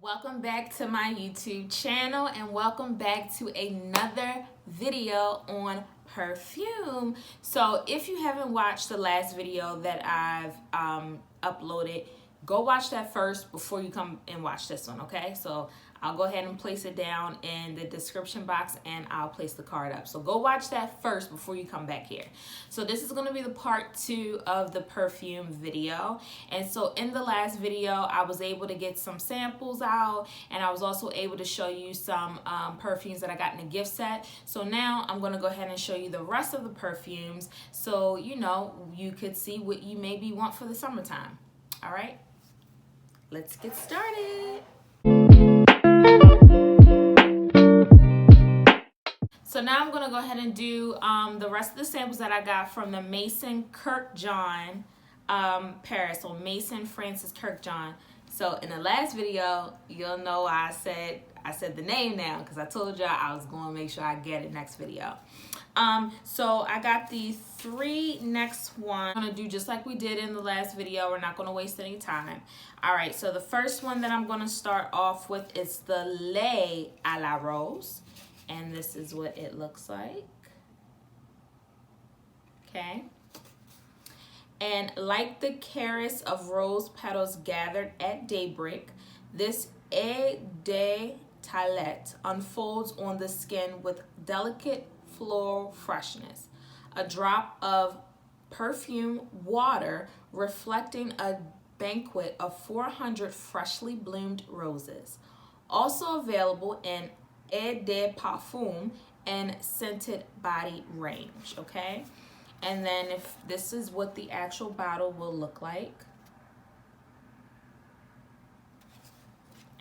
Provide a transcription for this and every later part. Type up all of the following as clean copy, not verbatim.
Welcome back to my YouTube channel and welcome back to another video on perfume. So if you haven't watched the last video that I've uploaded, go watch that first before you come and watch this one, okay? So I'll go ahead and place it down in the description box and I'll place the card up. So go watch that first before you come back here. So this is gonna be the part 2 of the perfume video. And so in the last video, I was able to get some samples out and I was also able to show you some perfumes that I got in a gift set. So now I'm gonna go ahead and show you the rest of the perfumes so you know you could see what you maybe want for the summertime. All right, let's get started. So now I'm going to go ahead and do the rest of the samples that I got from the Maison Kurkdjian Paris, or Maison Francis Kurkdjian. So in the last video, you'll know I said the name now because I told y'all I was going to make sure I get it next video. So I got the 3 next ones. I'm going to do just like we did in the last video. We're not going to waste any time. All right, so the first one that I'm going to start off with is the Lait à la Rose. And this is what it looks like. Okay. And like the caress of rose petals gathered at daybreak, this eau de toilette unfolds on the skin with delicate floral freshness. A drop of perfume water reflecting a banquet of 400 freshly bloomed roses. Also available in Eau de Perfume and scented body range, okay? And then if this is what the actual bottle will look like.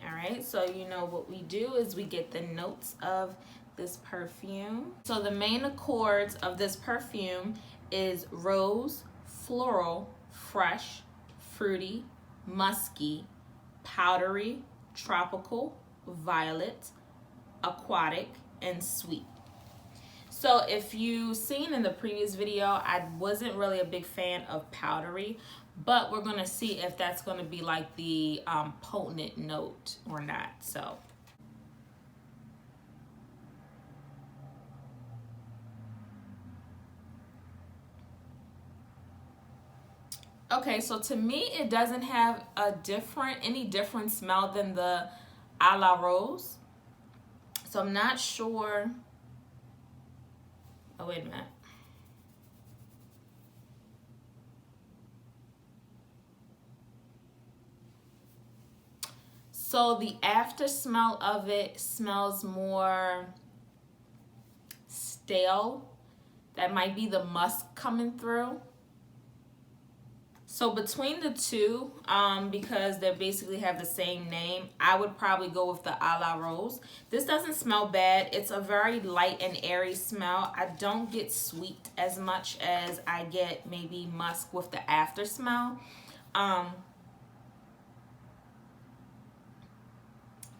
All right, so you know what we do is we get the notes of this perfume. So the main accords of this perfume is rose, floral, fresh, fruity, musky, powdery, tropical, violet, aquatic, and sweet. So if you've seen in the previous video, I wasn't really a big fan of powdery, but we're gonna see if that's gonna be like the potent note or not. So okay, so to me it doesn't have any different smell than the à la Rose. So I'm not sure. Oh, wait a minute. So the after smell of it smells more stale. That might be the musk coming through. So between the two, because they basically have the same name, I would probably go with the à la Rose. This doesn't smell bad. It's a very light and airy smell. I don't get sweet as much as I get maybe musk with the after smell. But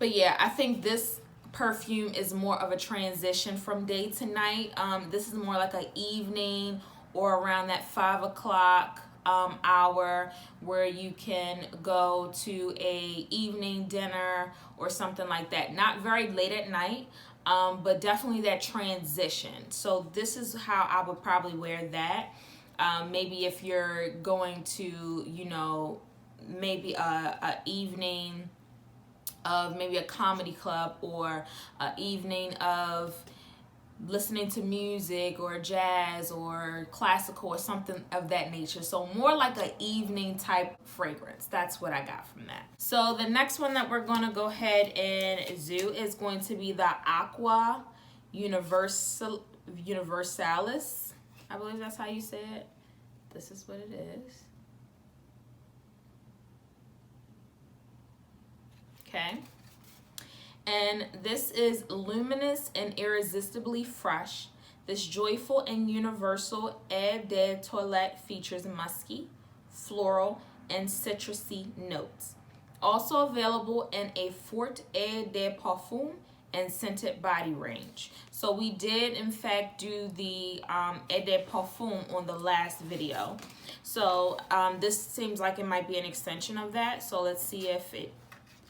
yeah, I think this perfume is more of a transition from day to night. This is more like an evening or around that 5 o'clock hour where you can go to a evening dinner or something like that. Not very late at night, but definitely that transition. So this is how I would probably wear that. Maybe if you're going to, you know, maybe a evening of maybe a comedy club or an evening of listening to music or jazz or classical or something of that nature. So more like an evening type fragrance. That's what I got from that. So the next one that we're going to go ahead and do is going to be the Aqua Universalis. I believe that's how you say it. This is what it is. Okay. And this is luminous and irresistibly fresh. This joyful and universal eau de toilette features musky, floral, and citrusy notes. Also available in a Forte Eau de Parfum and scented body range. So we did in fact do the Eau de Parfum on the last video. So this seems like it might be an extension of that. So let's see if it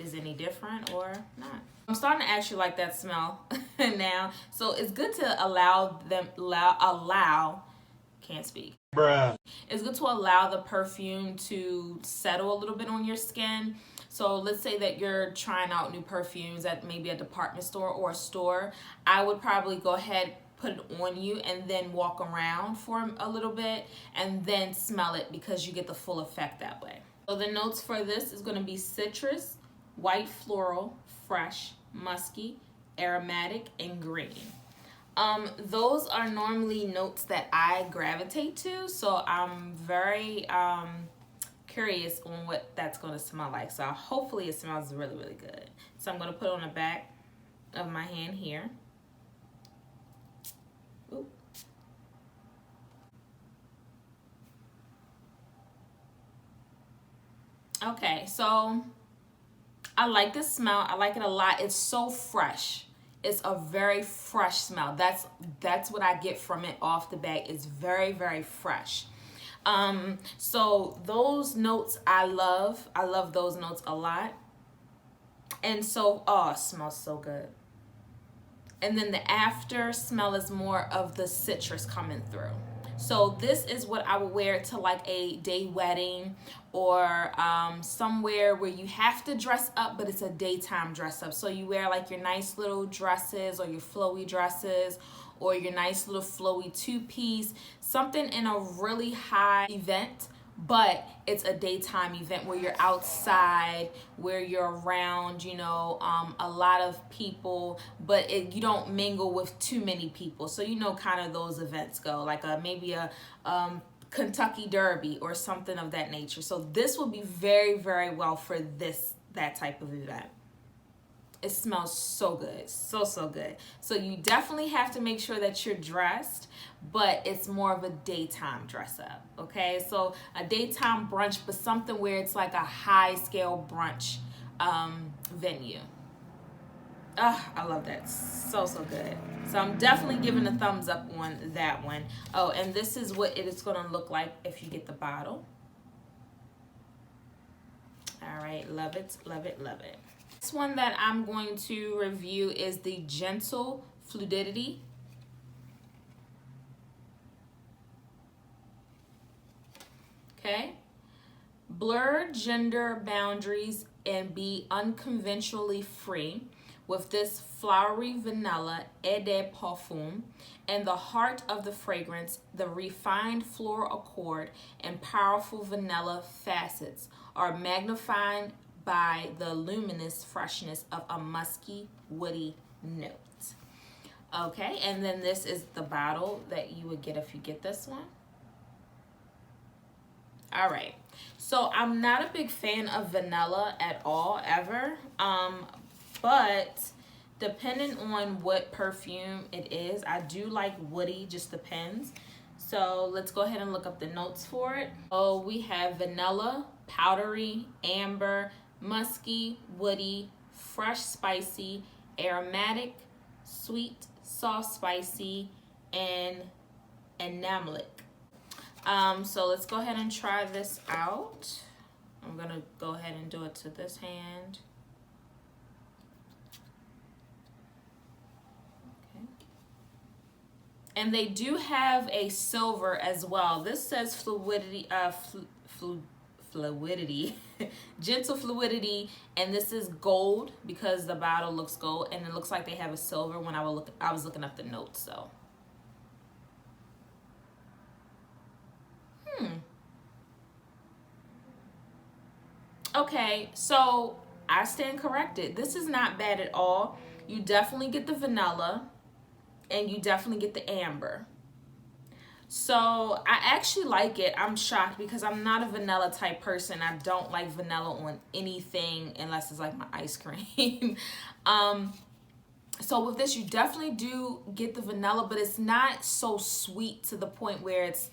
is any different or not. I'm starting to actually like that smell now. So it's good to allow, can't speak. Bruh. It's good to allow the perfume to settle a little bit on your skin. So let's say that you're trying out new perfumes at maybe a department store or a store. I would probably go ahead, put it on you, and then walk around for a little bit and then smell it, because you get the full effect that way. So the notes for this is going to be citrus, white floral, fresh, musky, aromatic, and green. Those are normally notes that I gravitate to, so I'm very curious on what that's going to smell like. So hopefully it smells really, really good. So I'm going to put it on the back of my hand here. Ooh. Okay, so I like the smell. I like it a lot. It's so fresh. It's a very fresh smell. That's what I get from it off the bat. It's very, very fresh. So those notes I love. I love those notes a lot. And so, oh, it smells so good. And then the after smell is more of the citrus coming through. So this is what I would wear to like a day wedding, or somewhere where you have to dress up, but it's a daytime dress up. So you wear like your nice little dresses or your flowy dresses or your nice little flowy two-piece, something in a really high event, but it's a daytime event where you're outside, where you're around, you know, a lot of people, but you don't mingle with too many people. So you know kind of those events go, like maybe a Kentucky Derby or something of that nature. So this will be very, very well for that type of event. It smells so good, so good. So you definitely have to make sure that you're dressed, but it's more of a daytime dress up, okay? So a daytime brunch, but something where it's like a high scale brunch venue. I love that, so good. So I'm definitely giving a thumbs up on that one. Oh, and this is what it is gonna look like if you get the bottle. All right, love it, love it, love it. This one that I'm going to review is the Gentle Fluidity. Okay. Blur gender boundaries and be unconventionally free with this flowery vanilla Eau de Perfume, and the heart of the fragrance, the refined floral accord and powerful vanilla facets are magnified by the luminous freshness of a musky, woody note. Okay, and then this is the bottle that you would get if you get this one. All right, so I'm not a big fan of vanilla at all, ever, but depending on what perfume it is, I do like woody, just depends. So let's go ahead and look up the notes for it. Oh, we have vanilla, powdery, amber, musky, woody, fresh, spicy, aromatic, sweet, soft, spicy, and enamelic. So let's go ahead and try this out. I'm gonna go ahead and do it to this hand. Okay. And they do have a silver as well. This says fluidity, fluidity, gentle fluidity, and this is gold because the bottle looks gold, and it looks like they have a silver when I was looking up the notes. So okay, so I stand corrected. This is not bad at all. You definitely get the vanilla and you definitely get the amber. So I actually like it. I'm shocked because I'm not a vanilla type person. I don't like vanilla on anything unless it's like my ice cream. So with this, you definitely do get the vanilla, but it's not so sweet to the point where it's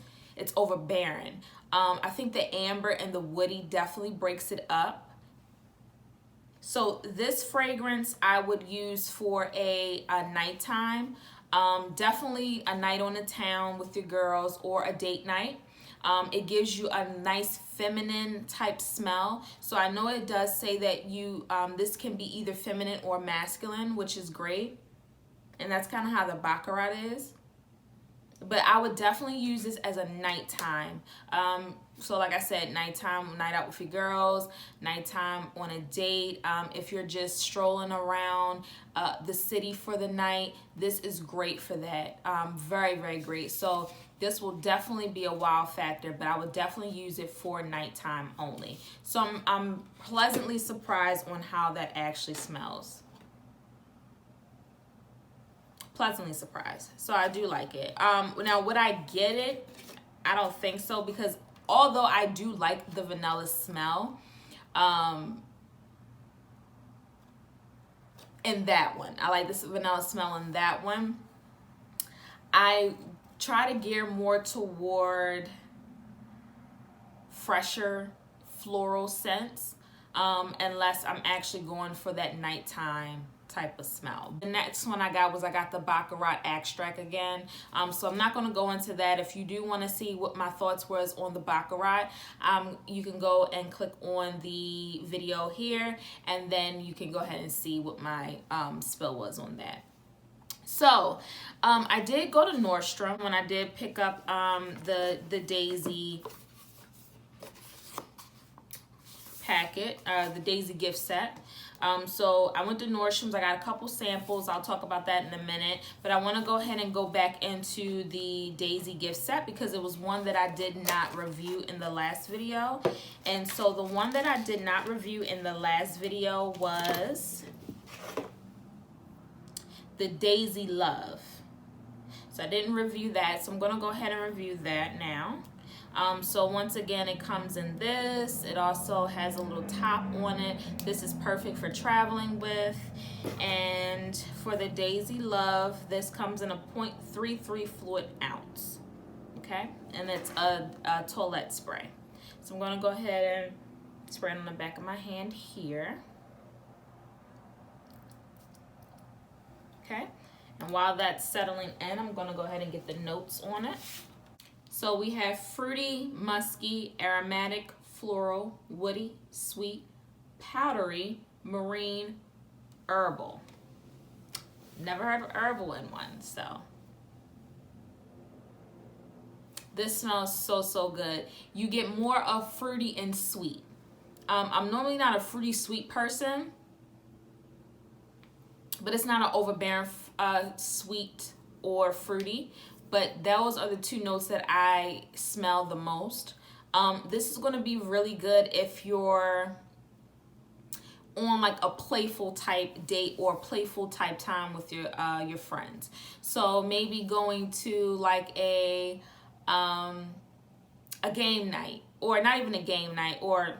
overbearing. I think the amber and the woody definitely breaks it up. So this fragrance I would use for a nighttime. Definitely a night on the town with your girls or a date night. It gives you a nice feminine type smell. So I know it does say that you this can be either feminine or masculine, which is great. And that's kind of how the Baccarat is. But I would definitely use this as a nighttime. So like I said, nighttime, night out with your girls, nighttime on a date. If you're just strolling around the city for the night, this is great for that. Very, very great. So this will definitely be a wow factor, but I would definitely use it for nighttime only. So I'm pleasantly surprised on how that actually smells. Pleasantly surprised. So I do like it. Now, would I get it? I don't think so, because although I do like the vanilla smell in that one, I like this vanilla smell in that one, I try to gear more toward fresher floral scents unless I'm actually going for that nighttime type of smell. The next one I got the Baccarat Extract again. So I'm not going to go into that. If you do want to see what my thoughts was on the Baccarat, you can go and click on the video here, and then you can go ahead and see what my spill was on that. So I did go to Nordstrom when I did pick up the Daisy packet, the Daisy gift set. So I went to Nordstrom's. I got a couple samples. I'll talk about that in a minute. But I want to go ahead and go back into the Daisy gift set because it was one that I did not review in the last video. And so the one that I did not review in the last video was the Daisy Love. So I didn't review that. So I'm going to go ahead and review that now. So once again, it comes in this. It also has a little top on it. This is perfect for traveling with. And for the Daisy Love, this comes in a 0.33 fluid ounce. Okay, and it's a toilette spray. So I'm going to go ahead and spray it on the back of my hand here. Okay, and while that's settling in, I'm going to go ahead and get the notes on it. So we have fruity, musky, aromatic, floral, woody, sweet, powdery, marine, herbal. Never heard of herbal in one, so. This smells so, so good. You get more of fruity and sweet. I'm normally not a fruity sweet person, but it's not an overbearing sweet or fruity. But those are the two notes that I smell the most. This is going to be really good if you're on like a playful type date or playful type time with your friends. So maybe going to like a game night, or not even a game night, or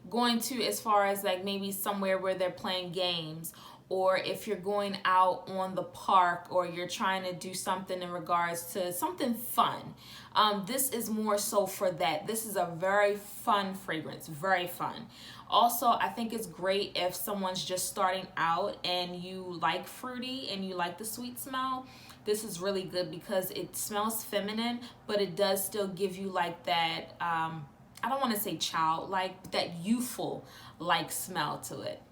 going to as far as like maybe somewhere where they're playing games. Or if you're going out on the park, or you're trying to do something in regards to something fun. This is more so for that. This is a very fun fragrance, very fun. Also, I think it's great if someone's just starting out and you like fruity and you like the sweet smell. This is really good because it smells feminine, but it does still give you like that, I don't want to say childlike, but that youthful like smell to it.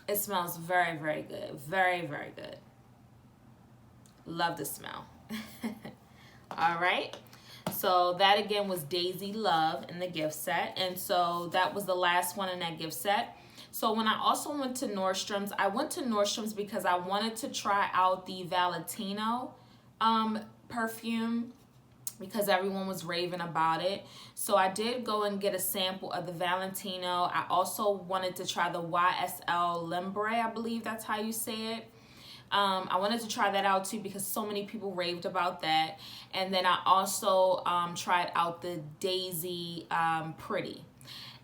It smells very, very good. Very, very good. Love the smell. All right. So that again was Daisy Love in the gift set. And so that was the last one in that gift set. So when I also went to Nordstrom's, I went to Nordstrom's because I wanted to try out the Valentino perfume, because everyone was raving about it. So I did go and get a sample of the Valentino. I also wanted to try the YSL Limbre, I believe that's how you say it. I wanted to try that out too because so many people raved about that. And then I also tried out the Daisy Pretty.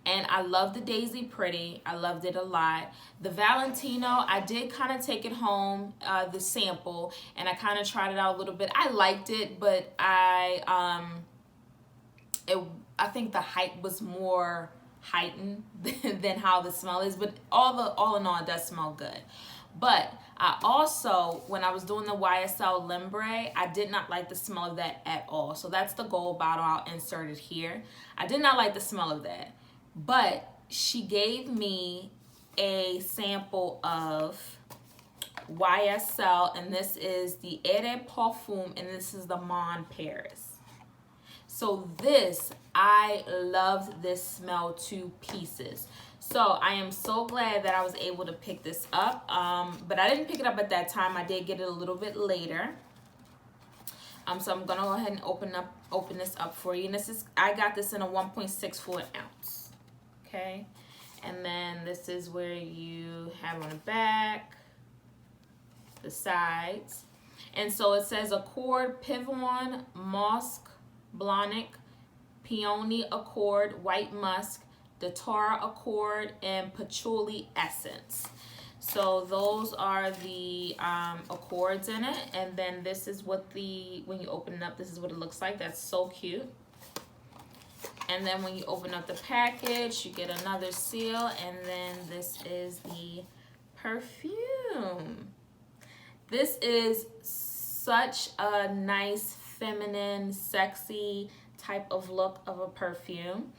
And I love the Daisy Pretty. I loved it a lot. The Valentino, I did kind of take it home, the sample, and I kind of tried it out a little bit. I liked it, but I think the hype was more heightened than how the smell is. But all in all, it does smell good. But I also, when I was doing the YSL Limbre, I did not like the smell of that at all. So that's the gold bottle. I'll insert it here. I did not like the smell of that. But she gave me a sample of YSL, and this is the Perfume, and this is the Mon Paris. So this, I love this smell to pieces. So I am so glad that I was able to pick this up, but I didn't pick it up at that time. I did get it a little bit later. So I'm gonna go ahead and open this up for you. And this is, I got this in a 1.6 fluid ounce. Okay, and then this is where you have on the back, the sides, and so it says Accord, Pivot, Musk, Blonic, Peony Accord, White Musk, Datura Accord, and Patchouli Essence. So those are the accords in it, and then this is what when you open it up, this is what it looks like. That's so cute. And then when you open up the package, you get another seal, and then this is the perfume. This is such a nice, feminine, sexy type of look of a perfume.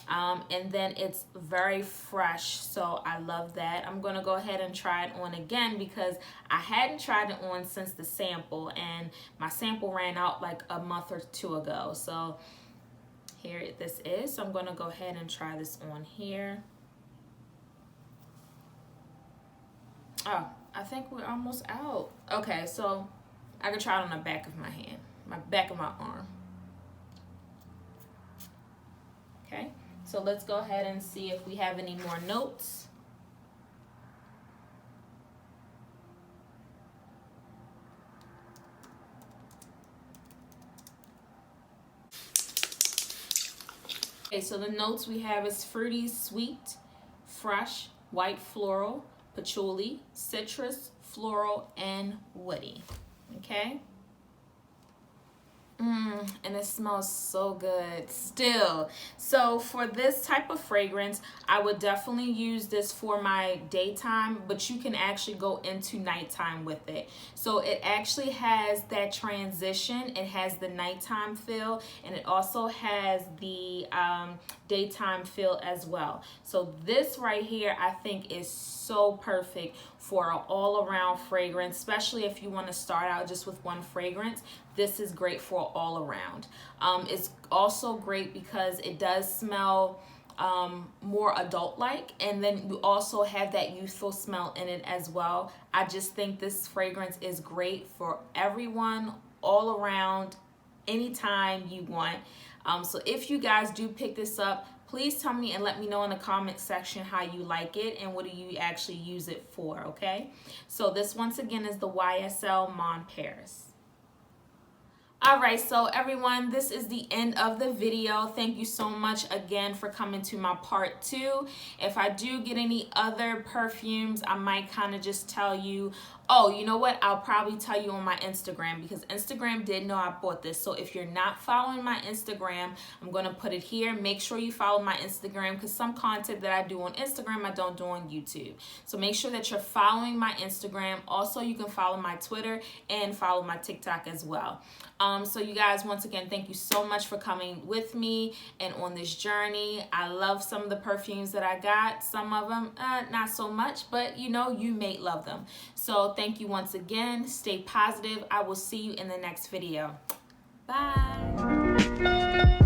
And then it's very fresh, so I love that. I'm gonna go ahead and try it on again because I hadn't tried it on since the sample, and my sample ran out like a month or two ago. So here this is. So I'm gonna go ahead and try this on here. Oh, I think we're almost out. Okay, so I could try it on the back of my hand, back of my arm. Okay. So let's go ahead and see if we have any more notes. Okay, so the notes we have is fruity, sweet, fresh, white floral, patchouli, citrus, floral, and woody. Okay. And it smells so good still. So for this type of fragrance, I would definitely use this for my daytime, but you can actually go into nighttime with it. So it actually has that transition. It has the nighttime feel, and it also has the daytime feel as well. So this right here, I think, is so perfect for an all-around fragrance, especially if you want to start out just with one fragrance. This is great for all around. It's also great because it does smell more adult-like, and then you also have that youthful smell in it as well. I just think this fragrance is great for everyone, all around, anytime you want. So if you guys do pick this up, please tell me and let me know in the comment section how you like it and what do you actually use it for, okay? So this once again is the YSL Mon Paris. All right, so everyone, this is the end of the video. Thank you so much again for coming to my part 2. If I do get any other perfumes, I might kind of just tell you. Oh, you know what? I'll probably tell you on my Instagram, because Instagram did know I bought this. So if you're not following my Instagram, I'm going to put it here. Make sure you follow my Instagram, because some content that I do on Instagram, I don't do on YouTube. So make sure that you're following my Instagram. Also, you can follow my Twitter and follow my TikTok as well. So you guys, once again, thank you so much for coming with me and on this journey. I love some of the perfumes that I got. Some of them, not so much, but you know, you may love them. So thank you once again. Stay positive. I will see you in the next video. Bye.